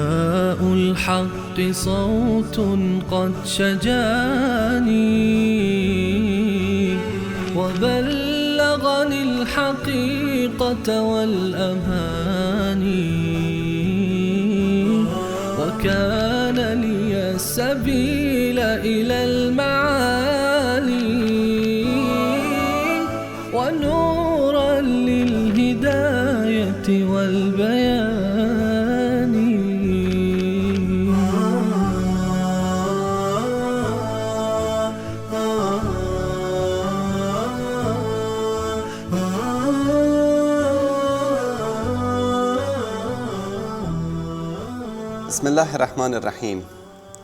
نداء الحق صوت قد شجاني وبلغني الحقيقة والأماني وكان لي السبيل إلى المعالي ونورا للهداية والبيان. بسم الله الرحمن الرحيم.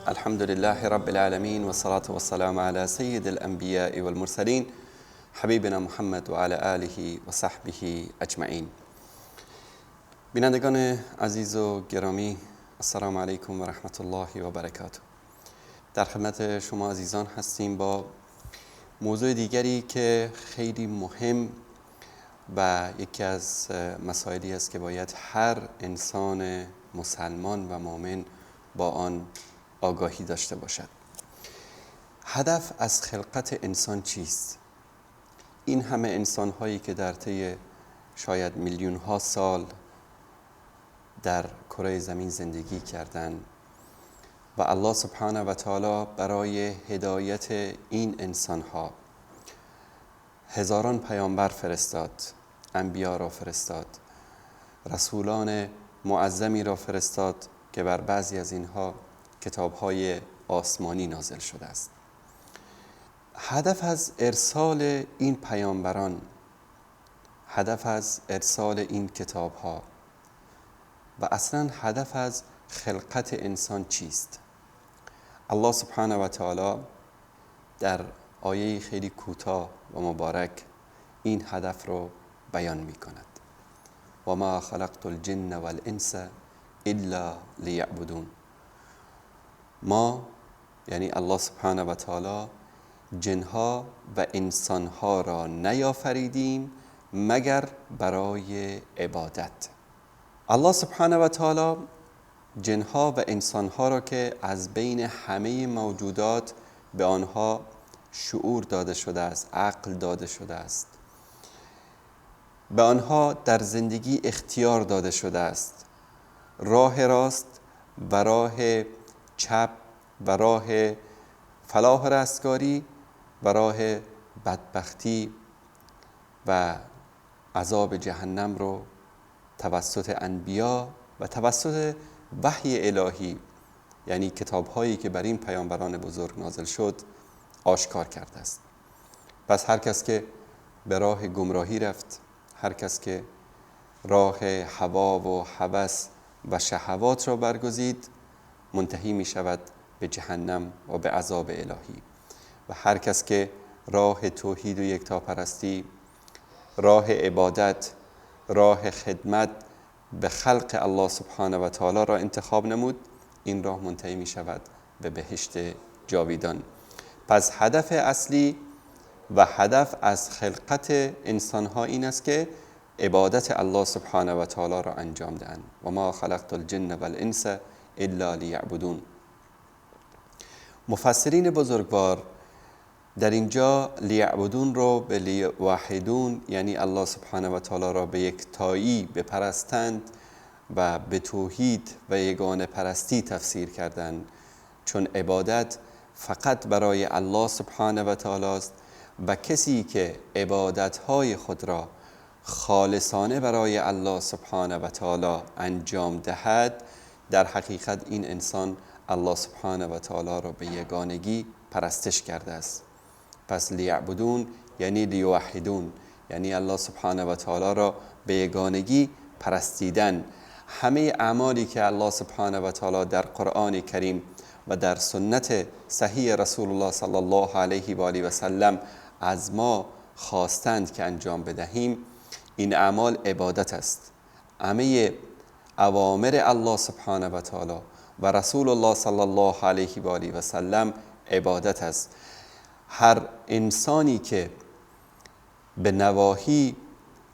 الحمد لله رب العالمين والصلاة والسلام على سيد الأنبياء والمرسلين حبیبنا محمد و علی آله و صحبه اجمعین. بینندگان عزیز و گرامی، السلام علیکم و رحمت الله و برکاته. در خدمت شما عزیزان هستیم با موضوع دیگری که خیلی مهم و یکی از مسائلی است که باید هر انسان مسلمان و مؤمن با آن آگاهی داشته باشد. هدف از خلقت انسان چیست؟ این همه انسان هایی که در طی شاید میلیون ها سال در کره زمین زندگی کردند و الله سبحانه و تعالی برای هدایت این انسان ها هزاران پیامبر فرستاد، انبیا را فرستاد، رسولان معظمی را فرستاد که بر بعضی از اینها کتاب‌های آسمانی نازل شده است. هدف از ارسال این پیامبران، هدف از ارسال این کتاب‌ها و اصلا هدف از خلقت انسان چیست؟ الله سبحانه و تعالی در آیه خیلی کوتاه و مبارک این هدف رو بیان می کند. و ما خلقت الجن والانس الا لیعبدون. ما یعنی الله سبحانه و تعالی جنها و انسانها را نیافریدیم مگر برای عبادت. الله سبحانه و تعالی جنها و انسانها را که از بین همه موجودات به آنها شعور داده شده است، عقل داده شده است، به آنها در زندگی اختیار داده شده است، راه راست و راه چپ و راه فلاح و رستگاری و راه بدبختی و عذاب جهنم رو توسط انبیا و توسط وحی الهی، یعنی کتاب‌هایی که بر این پیامبران بزرگ نازل شد، آشکار کرده است. پس هر کس که به راه گمراهی رفت، هر کس که راه هوا و هوس و شهوات را برگزید، منتهی می شود به جهنم و به عذاب الهی. و هر کس که راه توحید و یکتاپرستی، راه عبادت، راه خدمت به خلق الله سبحانه و تعالی را انتخاب نمود، این راه منتهی می شود به بهشت جاویدان. پس هدف اصلی و هدف از خلقت انسانها این است که عبادت الله سبحانه و تعالی را انجام دهند. و ما خلقت الجن والانس الا لیعبدون. مفسرین بزرگوار در اینجا لیعبدون رو به لیوحدون، یعنی الله سبحانه و تعالی را به یکتایی بپرستند و به توحید و یگانه پرستی تفسیر کردند، چون عبادت فقط برای الله سبحانه و تعالی است و کسی که عبادت‌های خود را خالصانه برای الله سبحانه و تعالی انجام دهد، در حقیقت این انسان الله سبحانه و تعالی را به یگانگی پرستش کرده است. پس لیعبدون یعنی لیوحدون، یعنی الله سبحانه و تعالی را به یگانگی پرستیدن. همه اعمالی که الله سبحانه و تعالی در قرآن کریم و در سنت صحیح رسول الله صلی الله علیه و آله و سلم از ما خواستند که انجام بدهیم، این اعمال عبادت است. همه اوامر الله سبحانه و تعالی و رسول الله صلی الله علیه و آله و سلم عبادت است. هر انسانی که به نواهی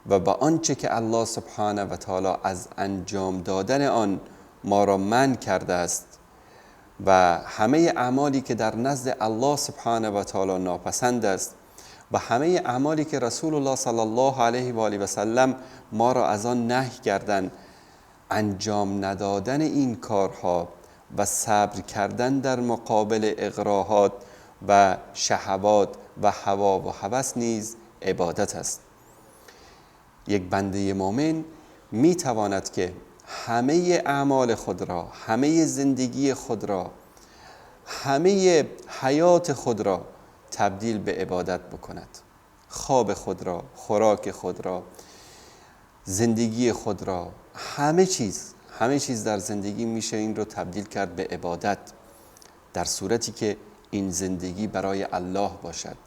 و به آنچه که الله سبحانه و تعالی از انجام دادن آن ما را منع کرده است و همه اعمالی که در نزد الله سبحانه و تعالی ناپسند است و همه اعمالی که رسول الله صلی الله علیه و آله و سلم ما را از آن نهی کردند، انجام ندادن این کارها و صبر کردن در مقابل اغراهات و شهوات و هوا و هوس نیز عبادت است. یک بنده مؤمن می تواند که همه اعمال خود را، همه زندگی خود را، همه حیات خود را تبدیل به عبادت بکند. خواب خود را، خوراک خود را، زندگی خود را، همه چیز در زندگی میشه این رو تبدیل کرد به عبادت، در صورتی که این زندگی برای الله باشد،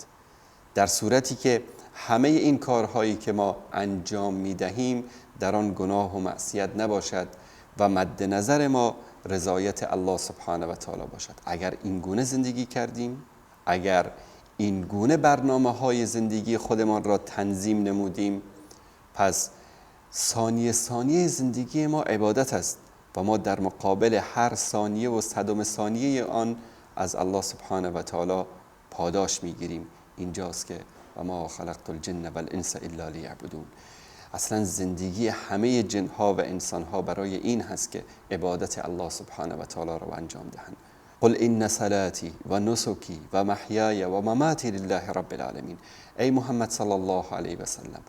در صورتی که همه این کارهایی که ما انجام میدهیم در آن گناه و معصیت نباشد و مد نظر ما رضایت الله سبحانه و تعالی باشد. اگر این گونه زندگی کردیم، اگر این گونه برنامه‌های زندگی خودمان را تنظیم نمودیم، پس ثانیه زندگی ما عبادت است و ما در مقابل هر ثانیه و صدم ثانیه آن از الله سبحانه و تعالی پاداش میگیریم. اینجاست که و ما خلقت الجن والانس الا لیعبدون. اصلا زندگی همه جنها و انسانها برای این هست که عبادت الله سبحانه و تعالی را انجام دهند. قل ان صلاتی و نسکی و محیای و مماتی لله رب العالمین. ای محمد صلی الله علیه و سلم،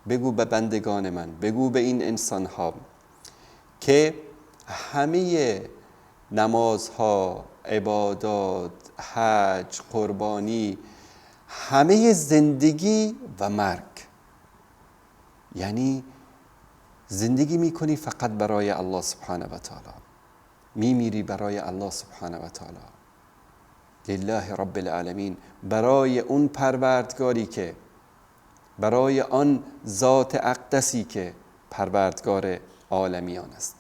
بگو به بندگان من، بگو به این انسانها که همه نمازها، عبادات، حج، قربانی، همه زندگی و مرگ، یعنی زندگی میکنی فقط برای الله سبحانه و تعالی، میمیری برای الله سبحانه و تعالی، لله رب العالمین، برای اون پروردگاری که، برای آن ذات اقدسی که پروردگار عالمیان است.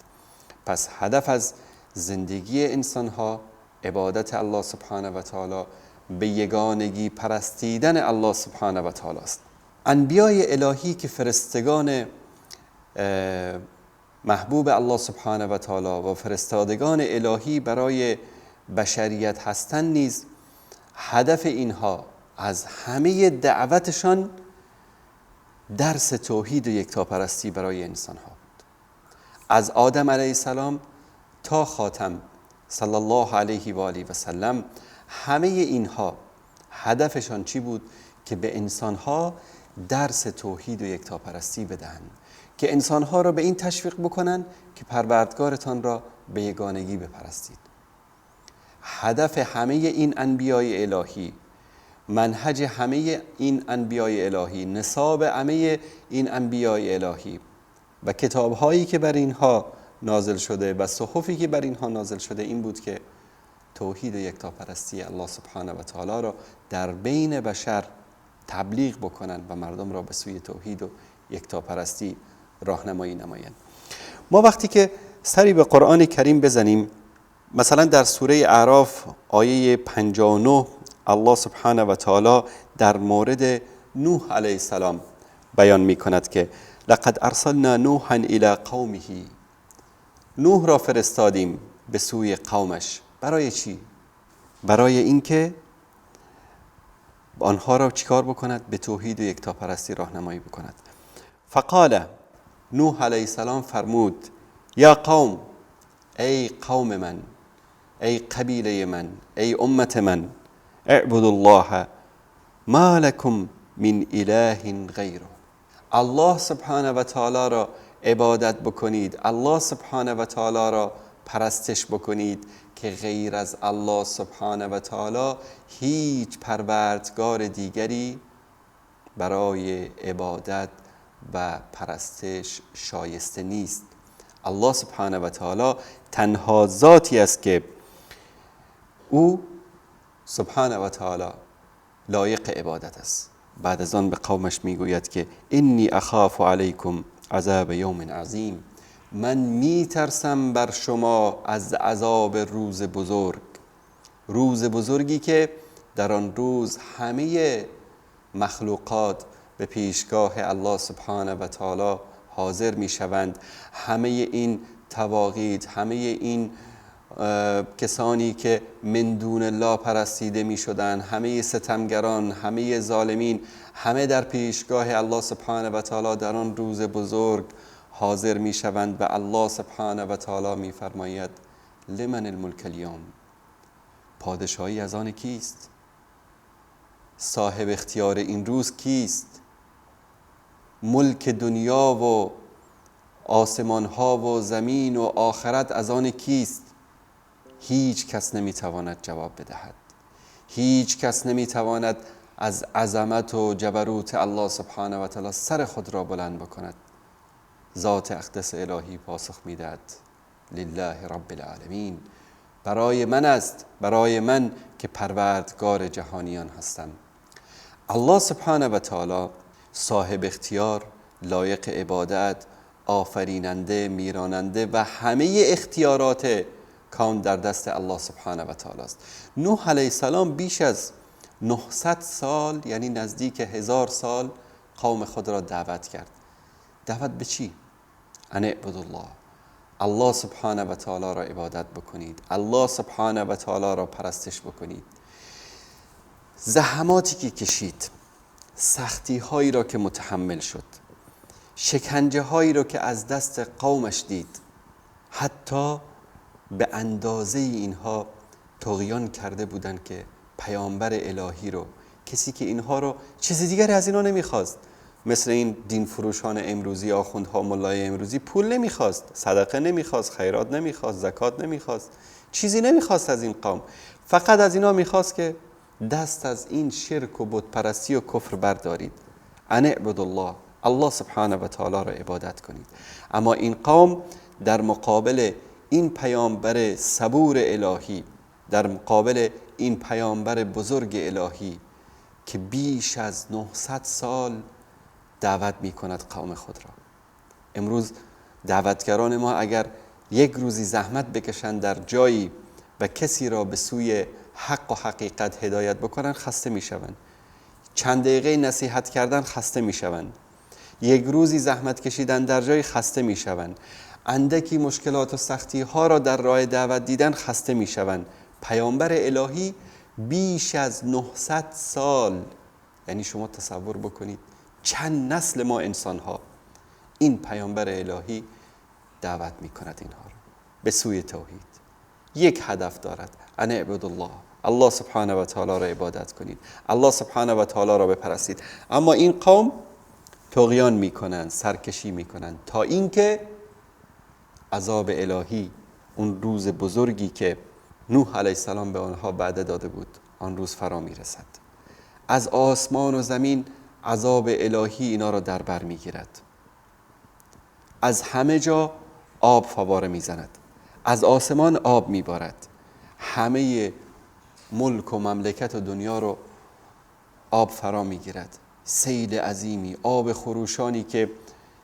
پس هدف از زندگی انسانها عبادت الله سبحانه و تعالی، به یگانگی پرستیدن الله سبحانه و تعالی است. انبیای الهی که فرستگان محبوب الله سبحانه و تعالی و فرستادگان الهی برای بشریت هستند نیز هدف اینها از همه دعوتشان درس توحید و یکتاپرستی برای انسانها بود. از آدم علیه السلام تا خاتم صلی الله علیه و آله و سلم، همه اینها هدفشان چی بود؟ که به انسانها درس توحید و یکتاپرستی بدهند، که انسانها را به این تشویق بکنند که پروردگارتان را به یگانگی بپرستید. هدف همه این انبیای الهی، منهج همه این انبیای الهی، نصاب همه این انبیای الهی و کتابهایی که بر اینها نازل شده و صحفی که بر اینها نازل شده این بود که توحید و یکتاپرستی الله سبحانه و تعالی را در بین بشر تبلیغ بکنند و مردم را به سوی توحید و یکتاپرستی راهنمایی نمایند. ما وقتی که سری به قرآن کریم بزنیم، مثلا در سوره اعراف آیه 59 الله سبحانه و تعالی در مورد نوح علیه السلام بیان می کند که لقد ارسلنا نوحا الی قومه، نوح را فرستادیم به سوی قومش. برای چی؟ برای اینکه آنها را چیکار بکند؟ به توحید و یکتاپرستی راهنمایی بکند. فقال، نوح علیه السلام فرمود یا قوم، ای قوم من، ای قبیله من، ای امت من، اعبدوا الله ما لكم من اله غیره. الله سبحانه و تعالی را عبادت بکنید، الله سبحانه و تعالی را پرستش بکنید که غیر از الله سبحانه و تعالی هیچ پروردگار دیگری برای عبادت و پرستش شایسته نیست. الله سبحانه و تعالی تنها ذاتی است که او سبحانه و تعالی لایق عبادت است. بعد از آن به قومش میگوید که انی اخاف علیکم عذاب یوم عظیم، من میترسم بر شما از عذاب روز بزرگ، روز بزرگی که در آن روز همه مخلوقات به پیشگاه الله سبحانه و تعالی حاضر میشوند، همه این تواغیت، همه این کسانی که من دون الله پرستیده می شدن، همه ستمگران، همه ظالمین، همه در پیشگاه الله سبحانه و تعالی در آن روز بزرگ حاضر می شوند و الله سبحانه و تعالی می فرماید لمن الملک اليوم، پادشاهی از آن کیست؟ صاحب اختیار این روز کیست؟ ملک دنیا و آسمان ها و زمین و آخرت از آن کیست؟ هیچ کس نمیتواند جواب بدهد. هیچ کس نمیتواند از عظمت و جبروت الله سبحانه و تعالی سر خود را بلند بکند. ذات اقدس الهی پاسخ میدهد لله رب العالمین، برای من است، برای من که پروردگار جهانیان هستم. الله سبحانه و تعالی صاحب اختیار، لایق عبادت، آفریننده، میراننده و همه اختیارات کون در دست الله سبحانه و تعالی است. نوح علیه السلام بیش از 900 سال، یعنی نزدیک 1000 سال قوم خود را دعوت کرد. دعوت به چی؟ ان اعبدوا الله، الله سبحانه و تعالی را عبادت بکنید، الله سبحانه و تعالی را پرستش بکنید. زحماتی که کشید، سختی هایی را که متحمل شد، شکنجه هایی را که از دست قومش دید، حتی به اندازه اینها طغیان کرده بودند که پیامبر الهی رو، کسی که اینها رو چیز دیگری از اینا نمیخواست، مثل این دین فروشان امروزی، آخوندها، ملای امروزی، پول نمیخواست، صدقه نمیخواست، خیرات نمیخواست، زکات نمیخواست، چیزی نمیخواست از این قوم. فقط از اینا میخواست که دست از این شرک و بت پرستی و کفر بردارید. ان اعبدوا الله، الله سبحانه و تعالی را عبادت کنید. اما این قوم در مقابل این پیامبر صبور الهی، در مقابل این پیامبر بزرگ الهی که بیش از 900 سال دعوت می کند قوم خود را. امروز دعوتگران ما اگر یک روزی زحمت بکشند در جایی و کسی را به سوی حق و حقیقت هدایت بکنن، خسته می شوند. چند دقیقه نصیحت کردن خسته می شوند. یک روزی زحمت کشیدن در جایی خسته می شوند. اندکی مشکلات و سختی ها را در راه دعوت دیدن خسته می شوند. پیامبر الهی بیش از 900 سال، یعنی شما تصور بکنید چند نسل ما انسان ها، این پیامبر الهی دعوت می کند اینها را به سوی توحید. یک هدف دارد، ان اعبدوا الله، الله سبحانه و تعالی را عبادت کنید، الله سبحانه و تعالی را بپرستید. اما این قوم طغیان می کنند، سرکشی می کنند، تا اینکه عذاب الهی، اون روز بزرگی که نوح علیه السلام به آنها وعده داده بود، آن روز فرا می رسد. از آسمان و زمین عذاب الهی اینا را در بر می گیرد. از همه جا آب فواره می زند، از آسمان آب می بارد، همه ملک و مملکت و دنیا رو آب فرا می گیرد. سیل عظیمی، آب خروشانی که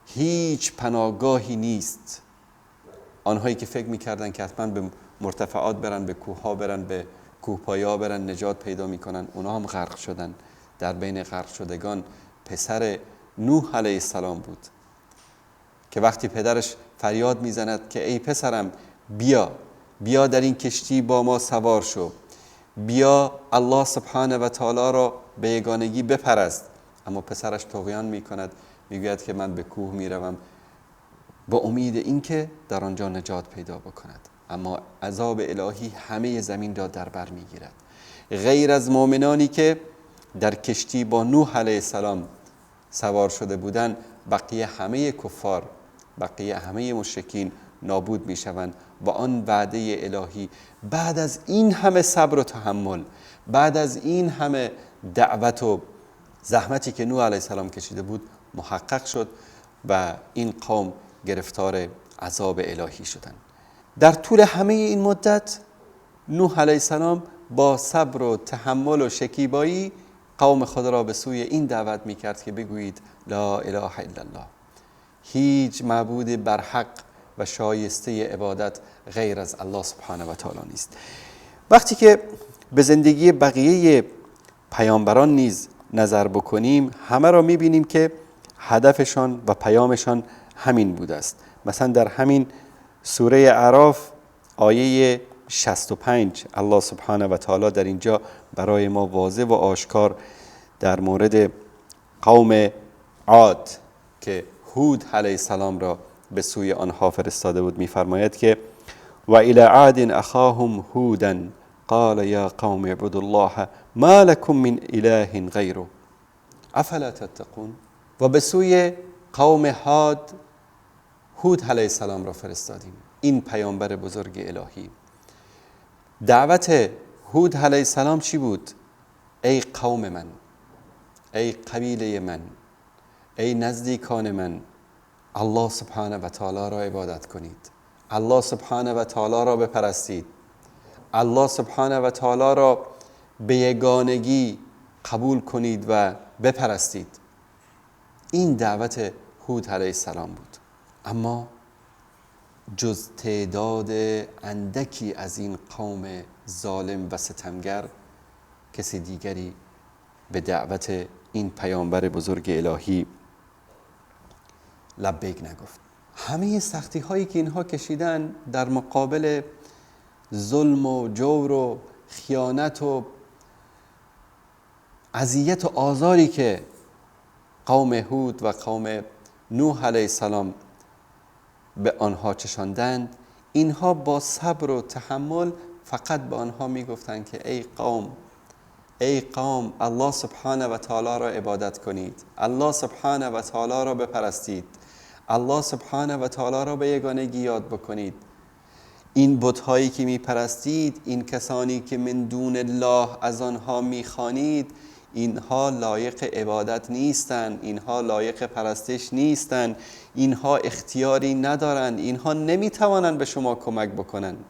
هیچ پناهگاهی نیست. آنهایی که فکر می‌کردن که حتما به مرتفعات برن، به کوه‌ها برن، به کوهپایه‌ها برن نجات پیدا می‌کنن، اونها هم غرق شدن. در بین غرق شدگان پسر نوح علیه السلام بود که وقتی پدرش فریاد میزند که ای پسرم بیا در این کشتی با ما سوار شو، بیا الله سبحانه و تعالی را به یگانگی بپرست، اما پسرش طغیان میکند، میگوید که من به کوه میروم با امید اینکه در آنجا نجات پیدا بکند. اما عذاب الهی همه زمین را در بر میگیرد. غیر از مؤمنانی که در کشتی با نوح علیه السلام سوار شده بودند، بقیه همه کفار، بقیه همه مشرکین نابود میشوند. و آن وعده الهی بعد از این همه صبر و تحمل، بعد از این همه دعوت و زحمتی که نوح علیه السلام کشیده بود محقق شد و این قوم گرفتار عذاب الهی شدند. در طول همه این مدت نوح علیه السلام با صبر و تحمل و شکیبایی قوم خود را به سوی این دعوت میکرد که بگویید لا اله الا الله، هیچ معبود برحق و شایسته عبادت غیر از الله سبحانه و تعالی نیست. وقتی که به زندگی بقیه پیامبران نیز نظر بکنیم، همه را میبینیم که هدفشان و پیامشان همین بوده است. مثلا در همین سوره اعراف آیه 65 الله سبحانه و تعالی در اینجا برای ما واضح و آشکار در مورد قوم عاد که هود علیه السلام را به سوی آنها فرستاده بود می‌فرماید که و الی عاد اخاهم هودا قال یا قوم اعبدوا الله ما لكم من اله غیره افلا تتقون. و به سوی قوم عاد هود علیه السلام را فرستادیم، این پیامبر بزرگ الهی. دعوت هود علیه السلام چی بود؟ ای قوم من، ای قبیله من، ای نزدیکان من، الله سبحانه و تعالی را عبادت کنید، الله سبحانه و تعالی را بپرستید، الله سبحانه و تعالی را به یگانگی قبول کنید و بپرستید. این دعوت هود علیه السلام بود. اما جز تعداد اندکی از این قوم ظالم و ستمگر کسی دیگری به دعوت این پیامبر بزرگ الهی لبیک نگفت. همه سختی هایی که اینها کشیدن در مقابل ظلم و جور و خیانت و اذیت و آزاری که قوم هود و قوم نوح علیه السلام به آنها چشاندند، اینها با صبر و تحمل فقط به آنها میگفتند که ای قوم الله سبحانه و تعالی را عبادت کنید، الله سبحانه و تعالی را بپرستید، الله سبحانه و تعالی را به یگانگی یاد بکنید. این بت‌هایی که میپرستید، این کسانی که من دون الله از آنها میخوانید، اینها لایق عبادت نیستند، اینها لایق پرستش نیستند، اینها اختیاری ندارند، اینها نمیتوانند به شما کمک بکنند.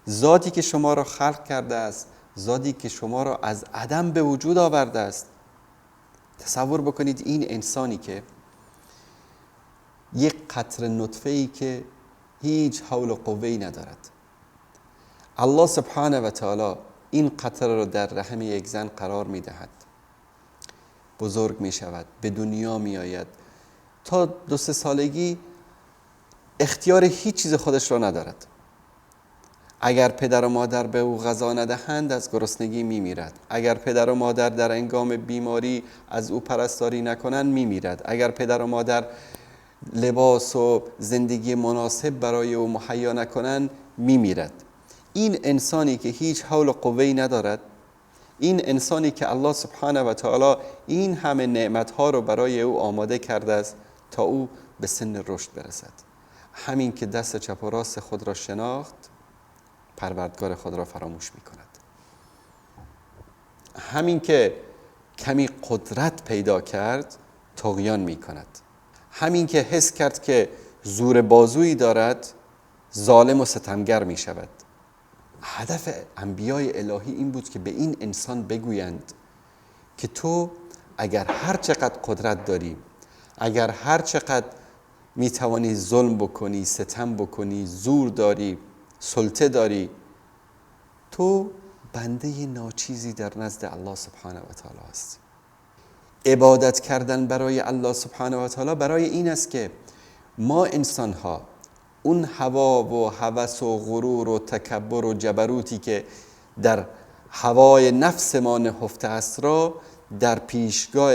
ذاتی که شما را خلق کرده است، ذاتی که شما را از عدم به وجود آورده است. تصور بکنید این انسانی که یک قطره نطفه‌ای که هیچ حول و قوه‌ای ندارد، الله سبحانه و تعالی این قطره را در رحم یک زن قرار می دهد، بزرگ می شود، به دنیا می آید، تا 2-3 سالگی اختیار هیچ چیز خودش را ندارد. اگر پدر و مادر به او غذا ندهند از گرسنگی می میرد. اگر پدر و مادر در هنگام بیماری از او پرستاری نکنند می میرد. اگر پدر و مادر لباس و زندگی مناسب برای او مهیا نکنند می میرد. این انسانی که هیچ حول و قوه‌ای ندارد، این انسانی که الله سبحانه و تعالی این همه نعمتها رو برای او آماده کرده است تا او به سن رشد برسد، همین که دست چپ و راست خود را شناخت، پروردگار خود را فراموش می کند. همین که کمی قدرت پیدا کرد، طغیان می کند. همین که حس کرد که زور بازویی دارد، ظالم و ستمگر می شود. هدف انبیای الهی این بود که به این انسان بگویند که تو اگر هر چقدر قدرت داری، اگر هر چقدر می توانی ظلم بکنی، ستم بکنی، زور داری، سلطه داری، تو بنده ناچیزی در نزد الله سبحانه و تعالی هستی. عبادت کردن برای الله سبحانه و تعالی برای این است که ما انسان ها اون هوا و هوس و غرور و تکبر و جبروتی که در هوای نفس ما نهفته است را در پیشگاه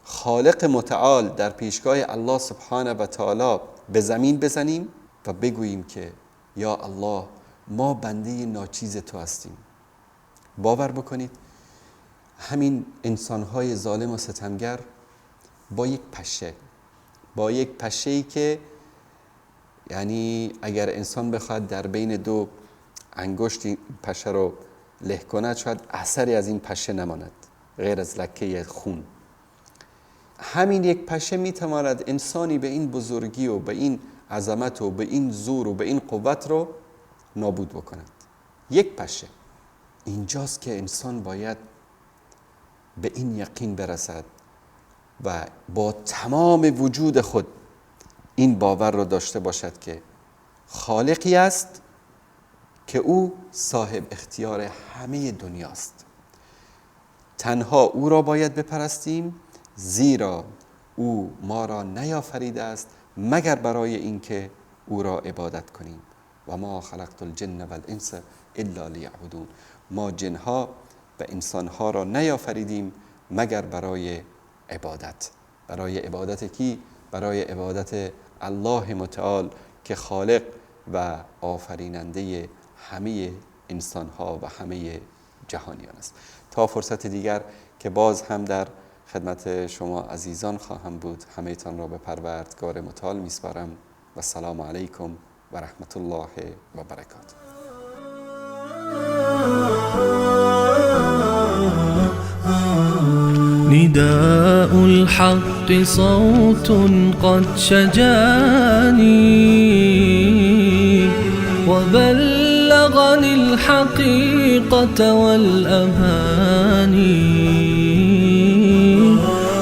خالق متعال، در پیشگاه الله سبحانه و تعالی به زمین بزنیم و بگوییم که یا الله ما بنده ناچیز تو هستیم. باور بکنید همین انسان‌های ظالم و ستمگر با یک پشه‌ای که یعنی اگر انسان بخواد در بین 2 انگشت این پشه رو له کند شاید اثری از این پشه نماند غیر از لکه خون. همین یک پشه میتواند انسانی به این بزرگی و به این عظمت و به این زور و به این قوت رو نابود بکند. یک پشه. اینجاست که انسان باید به این یقین برسد و با تمام وجود خود این باور رو داشته باشد که خالقی است که او صاحب اختیار همه دنیاست. تنها او را باید بپرستیم، زیرا او ما را نیافریده است مگر برای اینکه او را عبادت کنیم. و ما خلقت الجن والانس الا لیعبدون. ما جنها و انسانها را نیافریدیم مگر برای عبادت. برای عبادت کی؟ برای عبادت الله متعال که خالق و آفریننده همه انسانها و همه جهانیان است. تا فرصت دیگر که باز هم در خدمت شما عزیزان خواهم بود، همه تان را به پروردگار متعال میسپارم و السلام علیکم و رحمت الله و برکاته. نداء الحق صوت قد شجاني وبلغني الحقيقة والأماني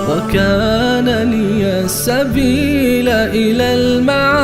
وكان لي السبيل إلى المعاني